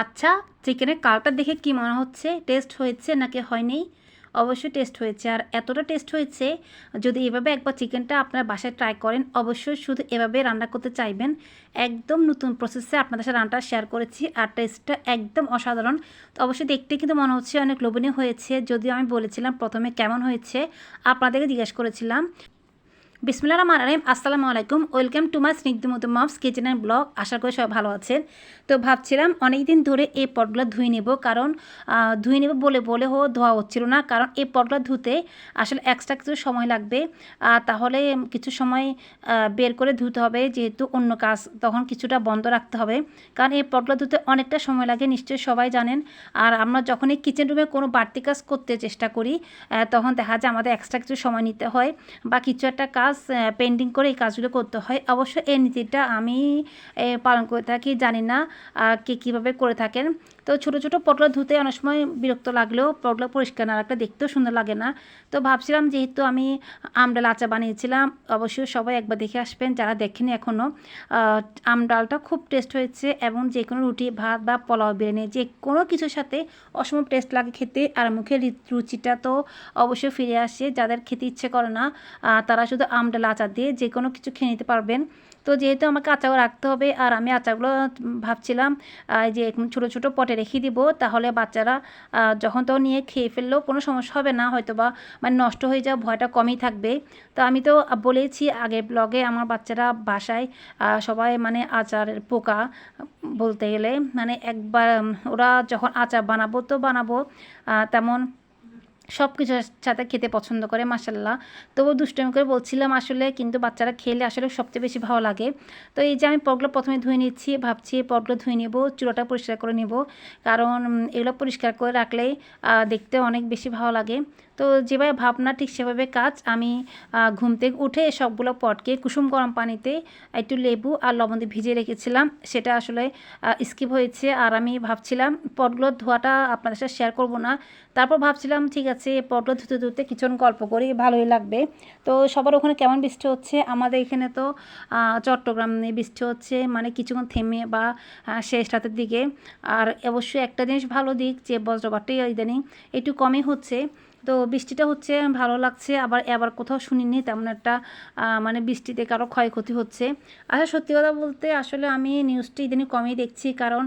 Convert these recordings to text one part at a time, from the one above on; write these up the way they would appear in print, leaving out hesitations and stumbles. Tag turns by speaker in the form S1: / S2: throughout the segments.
S1: আচ্ছা, চিকেনের কালারটা দেখে কি মনে হচ্ছে? টেস্ট হয়েছে নাকি হয়নি? অবশ্যই টেস্ট হয়েছে। আর এতটা টেস্ট হয়েছে, যদি এভাবে একবার চিকেনটা আপনার বাসায় ট্রাই করেন, অবশ্যই শুধু এভাবে রান্না করতে চাইবেন। একদম নতুন প্রসেসে আপনাদের সাথে রান্নাটা শেয়ার করেছি। আর টেস্টটা একদম অসাধারণ। তো অবশ্যই দেখতে কিন্তু মনে হচ্ছে অনেক লোভনীয় হয়েছে। যদিও আমি বলেছিলাম ১ম এ কেমন হয়েছে, আপনাদেরকে জিজ্ঞেস করেছিলাম। বিসমিল্লাহির রহমানির রহিম। আসসালামু আলাইকুম। Welcome to my Snigdhamadhu mom's kitchen and blog. আশা করি সবাই ভালো আছেন। তো ভাবছিলাম অনেক দিন ধরে এই পটগুলো ধুয়ে নেব, কারণ ধুয়ে নেব বলে বলে ধোয়া হচ্ছিল না, কারণ এই পটগুলো ধুতে আসলে এক্সট্রা কিছু সময় লাগবে। তাহলে কিছু সময় বের করে ধুতে হবে, যেহেতু অন্য কাজ তখন কিছুটা বন্ধ রাখতে হবে, কারণ এই পটগুলো ধুতে অনেকটা সময় লাগে, নিশ্চয়ই সবাই জানেন। আর আমরা যখনই কিচেন রুমে কোনো বাড়তি কাজ করতে চেষ্টা করি, তখন দেখা যায় আমাদের এক্সট্রা কিছু সময় নিতে হয় বা কিছু একটা কাজ পেন্ডিং করে এই কাজগুলো করতে হয়। অবশ্য এই নীতিটা আমি পালন করে থাকি, জানি না কে কীভাবে করে থাকেন। তো ছোটো ছোটো পটলা ধুতে অনেক সময় বিরক্ত লাগলেও পটলা পরিষ্কার না রাখলে দেখতেও সুন্দর লাগে না। তো ভাবছিলাম, যেহেতু আমি আমডাল আচার বানিয়েছিলাম, অবশ্যই সবাই একবার দেখে আসবেন যারা দেখেনি এখনও। আমডালটা খুব টেস্ট হয়েছে, এবং যে কোনো রুটি, ভাত বা পোলাও, বিরিয়ানি যে কোনো কিছুর সাথে অসম্ভব টেস্ট লাগে খেতে। আর মুখের রুচিটা তো অবশ্যই ফিরে আসে। যাদের খেতে ইচ্ছে করে না, তারা শুধু আমডাল আচার দিয়ে যে কোনো কিছু খেয়ে নিতে পারবেন। তো যেহেতু আমাকে আচারও রাখতে হবে, আর আমি আচারগুলো ভাবছিলাম যে ছোটো ছোটো পটে রেখে দিব, তাহলে বাচ্চারা যখন তখন নিয়ে খেয়ে ফেললেও কোনো সমস্যা হবে না, হয়তো বা মানে নষ্ট হয়ে যাওয়ার ভয়টা কমই থাকবে। তো আমি তো বলেছি আগের ব্লগে, আমার বাচ্চারা বাসায় সবাই মানে আচারের পোকা বলতে গেলে, মানে একবার ওরা যখন আচার বানাবো তো বানাবো, তেমন সব কিছুর সাথে খেতে পছন্দ করে মাশাল্লাহ। তবুও দুষ্টামি করে বলছিলাম আসলে, কিন্তু বাচ্চারা খেলে আসলে সবচেয়ে বেশি ভালো লাগে। তো এই যে আমি পটগুলো প্রথমে ধুয়ে নিচ্ছি, ভাবছি পটগুলো ধুয়ে নেব, চুলাটা পরিষ্কার করে নেব, কারণ এগুলো পরিষ্কার করে রাখলেই দেখতে অনেক বেশি ভালো লাগে। তো যেভাবে ভাবনা ঠিক সেভাবে কাজ। আমি ঘুম থেকে উঠে সবগুলো পটকে কুসুম গরম পানিতে একটু লেবু আর লবণ দিয়ে ভিজিয়ে রেখেছিলাম, সেটা আসলে স্কিপ হয়েছে। আর আমি ভাবছিলাম পটগুলোর ধোয়াটা আপনাদের সাথে শেয়ার করব না। তারপর ভাবছিলাম ঠিক আছে, পটল ধুতে ধুতে কিছুক্ষণ গল্প করি, ভালোই লাগবে। তো সবার ওখানে কেমন বৃষ্টি হচ্ছে? আমাদের এখানে তো চট্টগ্রামে বৃষ্টি হচ্ছে, মানে কিছুক্ষণ থেমে বা শেষ রাতের দিকে। আর অবশ্যই একটা জিনিস ভালো দিক, যে বজ্রপাতটা ইদানিং একটু কমই হচ্ছে। তো বৃষ্টিটা হচ্ছে, ভালো লাগছে। আবার এবার কোথাও শুনিনি তেমন একটা মানে বৃষ্টিতে কারো ক্ষয়ক্ষতি হচ্ছে। আচ্ছা, সত্যি কথা বলতে আসলে আমি নিউজটা ইদানিং কমই দেখছি, কারণ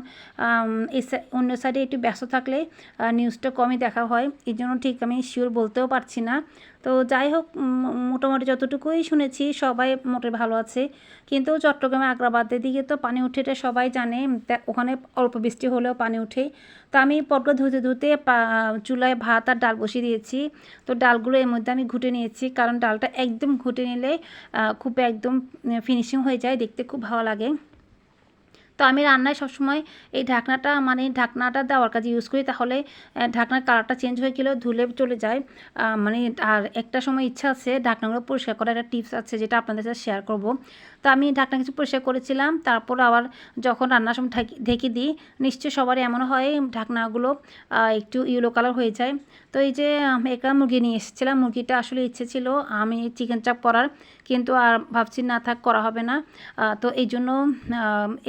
S1: এই অন্য সাইডে একটু ব্যস্ত থাকলে নিউজটা কমই দেখা হয়, এই জন্য ঠিক আমি শিওর বলতেও পারছি না। তো যাই হোক, মোটামুটি যতটুকুই শুনেছি সবাই মোটে ভালো আছে। কিন্তু চট্টগ্রামে আগ্রাবাদের দিকে তো পানি উঠে, এটা সবাই জানে। ওখানে অল্প বৃষ্টি হলেও পানি উঠে। তো আমি পটল ধুতে ধুতে চুলায় ভাত আর ডাল বসিয়ে দিয়েছি। তো ডালগুলো এর মধ্যে আমি ঘুটে নিয়েছি, কারণ ডালটা একদম ঘুটে নিলে খুব একদম ফিনিশিং হয়ে যায়, দেখতে খুব ভালো লাগে। তো আমি রান্নায় সবসময় এই ঢাকনাটা, মানে ঢাকনাটা দেওয়ার কাজে ইউজ করি, তাহলে ঢাকনার কালারটা চেঞ্জ হয়ে গেলেও ধুলে চলে যায়। মানে আর একটা সময় ইচ্ছা আছে ঢাকনাগুলো পরিষ্কার করার, একটা টিপস আছে যেটা আপনাদের সাথে শেয়ার করব। তো আমি ঢাকনা কিছু পরিষ্কার করেছিলাম, তারপর আবার যখন রান্নার সময় ঢেকে দিই, নিশ্চয়ই সবারই এমন হয় ঢাকনাগুলো একটু ইয়েলো কালার হয়ে যায়। তো এই যে একটা মুরগি নিয়ে এসেছিলাম, মুরগিটা আসলে ইচ্ছে ছিল আমি চিকেন চাপ করার, কিন্তু আর ভাবছি না থাক, করা হবে না। তো এই জন্য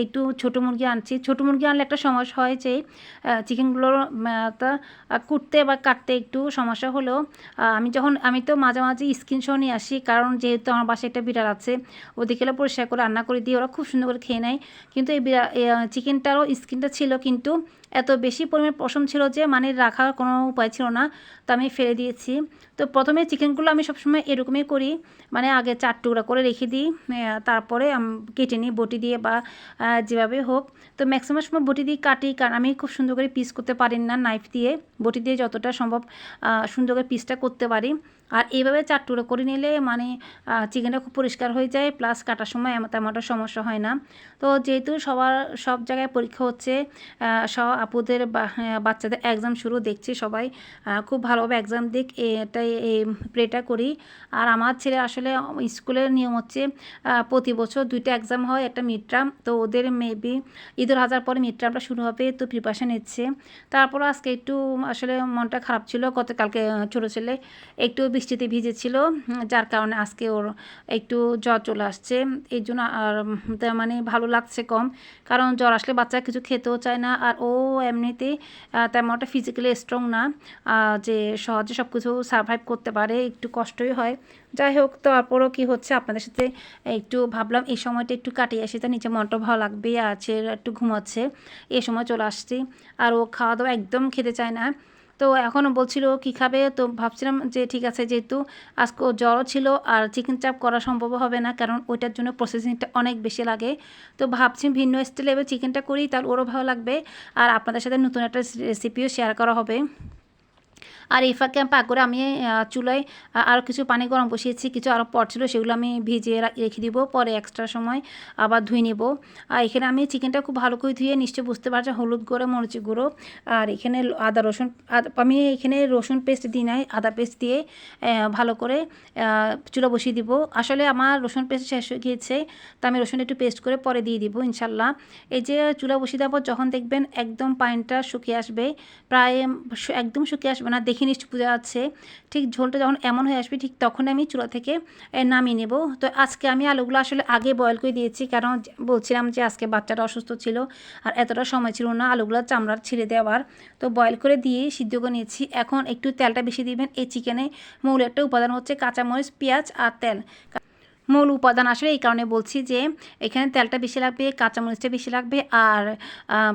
S1: একটু ছোটো মুরগি আনছি। ছোটো মুরগি আনলে একটা সমস্যা হয় যে চিকেনগুলোর তা কুটতে বা কাটতে একটু সমস্যা হলেও, আমি তো মাঝে মাঝে স্কিন সহ নিয়ে আসি, কারণ যেহেতু আমার বাসায় একটা বিড়াল আছে, ওদিকে পরিষ্কার করে রান্না করে দিয়ে ওরা খুব সুন্দর করে খেয়ে নেয়। কিন্তু এই চিকেনটারও স্কিনটা ছিল, কিন্তু এত বেশি পরিমাণ পশম ছিল যে মানে রাখার কোনো উপায় ছিল না, তো আমি ফেলে দিয়েছি। তো প্রথমে চিকেনগুলো আমি সবসময় এরকমই করি, মানে আগে 4 টুকরা করে রেখে দিই, তারপরে কেটে নিই বটি দিয়ে বা যেভাবে হোক। তো ম্যাক্সিমাম সময় বটি দিয়ে কাটি, কারণ আমি খুব সুন্দর করে পিস করতে পারি না নাইফ দিয়ে, বটি দিয়ে যতটা সম্ভব সুন্দর করে পিসটা করতে পারি। আর এইভাবে 4 টুকরো করে নিলে মানে চিকেনটা খুব পরিষ্কার হয়ে যায়, প্লাস কাটার সময় তেমন একটা সমস্যা হয় না। তো যেহেতু সব জায়গায় পরীক্ষা হচ্ছে, সব আপুদের বাচ্চাদের এক্সাম শুরু, দেখছি সবাই খুব ভালোভাবে এক্সাম দিক, এটাই প্রেটা করি। আর আমার ছেলে আসলে স্কুলের নিয়ম হচ্ছে প্রতি বছর 2টা এক্সাম হয়, একটা মিড টার্ম। তো ওদের মেবি ঈদুল আজহার পরে মিড টার্মটা শুরু হবে, তো প্রিপারেশান নিচ্ছে। তারপর আজকে একটু আসলে মনটা খারাপ ছিল, গতকালকে ছোটো ছেলে একটু বৃষ্টিতে ভিজেছিল, যার কারণে আজকে ওর একটু জ্বর চলে আসছে। এই জন্য আর মানে ভালো লাগছে কম, কারণ জ্বর আসলে বাচ্চা কিছু খেতেও চায় না, আর ও এমনিতেই তেমন একটা ফিজিক্যালি স্ট্রং না যে সহজে সব কিছু সারভাইভ করতে পারে, একটু কষ্টই হয়। যাই হোক, তারপরও কী হচ্ছে, আপনাদের সাথে একটু ভাবলাম এই সময়টা একটু কাটিয়ে আসি, তার নিচে মনটা ভালো লাগবে। আছে একটু ঘুমাচ্ছে, এই সময় চলে আসছি। আর ও খাওয়া দাওয়া একদম খেতে চায় না, তো এখনও বলছিল কী খাবে, তো ভাবছিলাম যে ঠিক আছে, যেহেতু আজকে ও জ্বরও ছিল আর চিকেন চাপ করা সম্ভব হবে না, কারণ ওইটার জন্য প্রসেসিংটা অনেক বেশি লাগে। তো ভাবছি ভিন্ন স্টাইলে এবার চিকেনটা করি, তাহলে ওরও ভালো লাগবে, আর আপনাদের সাথে নতুন একটা রেসিপিও শেয়ার করা হবে। আর এই ফাঁকে পাকঘরে আমি চুলায় আরও কিছু পানি গরম বসিয়েছি, কিছু আরও পট ছিল, সেগুলো আমি ভিজিয়ে রেখে দিব, পরে এক্সট্রা সময় আবার ধুয়ে নেব। আর এখানে আমি চিকেনটা খুব ভালো করে ধুয়ে নিশ্চয়ই বুঝতে পারছি, হলুদ গুঁড়ো, মরিচ গুঁড়ো, আর এখানে আদা রসুন, আমি এখানে রসুন পেস্ট দিই নাই, আদা পেস্ট দিয়ে ভালো করে চুলা বসিয়ে দিব। আসলে আমার রসুন পেস্ট শেষ হয়ে গিয়েছে, তো আমি রসুন একটু পেস্ট করে পরে দিয়ে দিব ইনশাল্লাহ। এই যে চুলা বসিয়ে দেওয়ার পর যখন দেখবেন একদম পানিটা শুকিয়ে আসবে, প্রায় একদম শুকিয়ে আসবে না, দেখে নিশ্চয় বোঝা যাচ্ছে, ঠিক ঝোলটা যখন এমন হয়ে আসবে, ঠিক তখন আমি চুলা থেকে নামিয়ে নেব। তো আজকে আমি আলুগুলো আসলে আগে বয়েল করে দিয়েছি, কারণ বলছিলাম যে আজকে বাচ্চাটা অসুস্থ ছিল আর এতটা সময় ছিল না আলুগুলো চামড়া ছিঁড়ে দেওয়ার, তো বয়েল করে দিয়ে সিদ্ধ করে নিয়েছি। এখন একটু তেলটা বেশি দিবেন, এই চিকেনে মূল একটা উপাদান হচ্ছে কাঁচামরিচ, পেঁয়াজ আর তেল। মূল উপাদান আসলে এই কারণে বলছি যে এখানে তেলটা বেশি লাগবে, কাঁচামরিচটা বেশি লাগবে, আর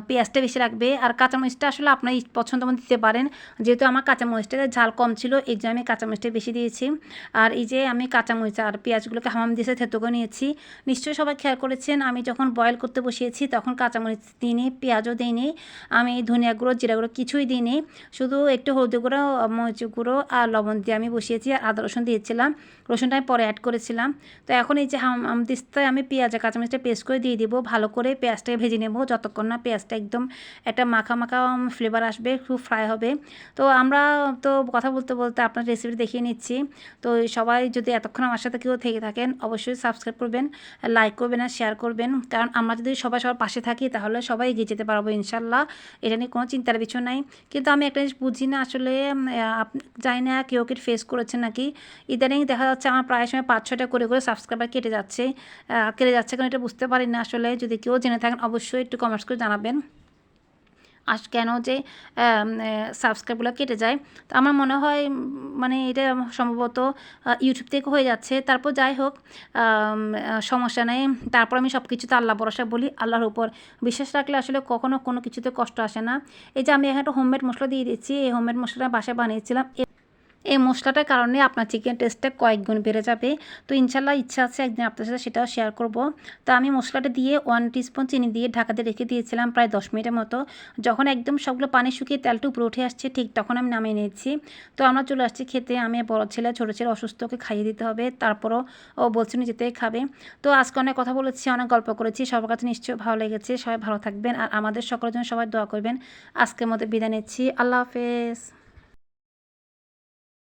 S1: পেঁয়াজটা বেশি লাগবে। আর কাঁচামরিচটা আসলে আপনার পছন্দ মতো দিতে পারেন, যেহেতু আমার কাঁচামরিচটা ঝাল কম ছিল, এই জন্য আমি কাঁচামরিচটা বেশি দিয়েছি। আর এই যে আমি কাঁচামরিচ আর পেঁয়াজগুলোকে হামাম দিয়ে থেতো করে নিয়েছি। নিশ্চয়ই সবাই খেয়াল করেছেন, আমি যখন বয়েল করতে বসিয়েছি তখন কাঁচামরিচ দিইনি, পেঁয়াজও দিইনি, আমি ধনিয়া গুঁড়ো, জিরা গুঁড়ো কিছুই দিইনি, শুধু একটু হলদি গুঁড়ো, মরিচ গুঁড়ো আর লবণ দিয়ে আমি বসিয়েছি। আর আদা রসুন দিয়েছিলাম, রসুনটা আমি পরে অ্যাড করেছিলাম। তো এখন এই যে দিস্তায় আমি পেঁয়াজ আর কাঁচামরিচটা পেস্ট করে দিয়ে দিব, ভালো করে পেঁয়াজটাকে ভেজে নেব, যতক্ষণ না পেঁয়াজটা একদম একটা মাখা মাখা ফ্লেভার আসবে, খুব ফ্রাই হবে। তো আমরা তো কথা বলতে বলতে আপনার রেসিপি দেখিয়ে নিচ্ছি। তো সবাই যদি এতক্ষণ আমার সাথে কেউ থেকে থাকেন, অবশ্যই সাবস্ক্রাইব করবেন, লাইক করবেন আর শেয়ার করবেন, কারণ আমরা যদি সবাই সবার পাশে থাকি তাহলে সবাই এগিয়ে যেতে পারবো ইনশাল্লাহ, এটা নিয়ে কোনো চিন্তার বিষয় নাই। কিন্তু আমি একটা জিনিস বুঝি না আসলে, জানি না কেউ কেউ ফেস করেছে নাকি, ইদানিং দেখা যাচ্ছে আমার প্রায় সময় 5-6টা করে সাবস্ক্রাইবার কেটে যাচ্ছে, কারণ এটা বুঝতে পারি না আসলে। যদি কেউ জেনে থাকেন অবশ্যই একটু কমেন্টস করে জানাবেন কেন যে সাবস্ক্রাইবগুলো কেটে যায়। তো আমার মনে হয় মানে এটা সম্ভবত ইউটিউব থেকে হয়ে যাচ্ছে। তারপর যাই হোক, সমস্যা নেই। তারপর আমি সব কিছুতে আল্লাহ ভরসা বলি, আল্লাহর উপর বিশ্বাস রাখলে আসলে কখনো কোনো কিছুতে কষ্ট আসে না। এই যে আমি এখানে একটা হোমমেড মশলা দিয়ে দিচ্ছি, এই হোমমেড মশলাটা বাসায় বানিয়েছিলাম, এই মশলাটার কারণে আপনার চিকেন টেস্টটা কয়েক গুণ বেড়ে যাবে। তো ইনশাল্লাহ ইচ্ছা আছে একদিন আপনার সাথে সেটাও শেয়ার করব। তো আমি মশলাটা দিয়ে 1 টিস্পুন চিনি দিয়ে ঢাকাতে রেখে দিয়েছিলাম প্রায় 10 মিনিটের মতো। যখন একদম সবগুলো পানি শুকিয়ে তেলটা উপরে উঠে আসছে, ঠিক তখন আমি নামিয়ে নিয়েছি। তো আমরা চলে আসছি খেতে, আমি বড় ছেলে ছোটো ছেলে অসুস্থকে খাইয়ে দিতে হবে, তারপরও ও বলছে যেতেই খাবে। তো আজকে অনেক কথা বলেছি, অনেক গল্প করেছি, সবার কাছে নিশ্চয়ই ভালো লেগেছে। সবাই ভালো থাকবেন আর আমাদের সকলের জন্য সবাই দোয়া করবেন। আজকের মধ্যে বিদায় নিচ্ছি, আল্লাহ হাফেজ।